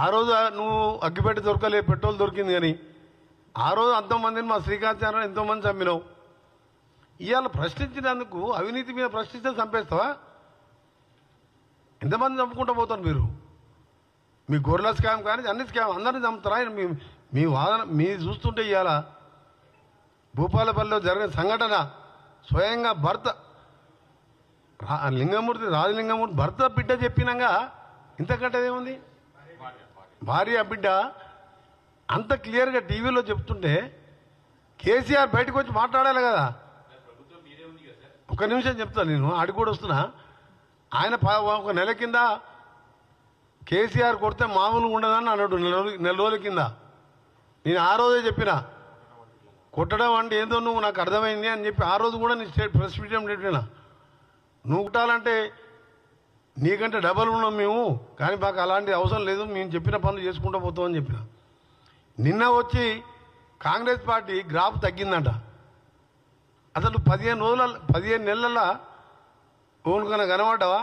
ఆ రోజు నువ్వు అగ్గిపెట్టి దొరకలే, పెట్రోల్ దొరికింది కానీ ఆ రోజు అంతమందిని మా శ్రీకాంత్ ఎంతోమంది చంపినావు. ఇవాళ ప్రశ్నించినందుకు అవినీతి మీద ప్రశ్నిస్తే చంపేస్తావా? ఎంతమంది చంపుకుంటూ పోతారు మీరు? మీ గొర్రెల స్కామ్ కానీ అన్ని స్కామ్ అందరినీ చంపుతారా? మీ వాదన మీ చూస్తుంటే ఇవాళ భూపాలపల్లిలో జరిగిన సంఘటన స్వయంగా భర్త రాజలింగమూర్తి భర్త బిడ్డ చెప్పినాక ఇంతకంటేదేముంది? భార్య బిడ్డ అంత క్లియర్గా టీవీలో చెప్తుంటే కేసీఆర్ బయటకు వచ్చి మాట్లాడాలి కదా. ఒక నిమిషం చెప్తాను, నేను ఆడికి కూడా వస్తున్నా. ఆయన ఒక నెల కింద కేసీఆర్ కొడితే మామూలుగా ఉండదని అన్నాడు. నెల రోజుల కింద నేను ఆ రోజే చెప్పిన, కొట్టడం అంటే ఏందో నువ్వు నాకు అర్థమైంది అని చెప్పి ఆ రోజు కూడా నేను ప్రెస్ మీడియం పెట్టినా. నువ్వు కుట్టాలంటే నీకంటే డబల్ ఉన్నాం మేము, కానీ మాకు అలాంటి అవసరం లేదు, మేము చెప్పిన పనులు చేసుకుంటూ పోతామని చెప్పిన. నిన్న వచ్చి కాంగ్రెస్ పార్టీ గ్రాఫ్ తగ్గిందంట. అసలు 15 నెలల ఓనుకన్నా కనబడ్డావా?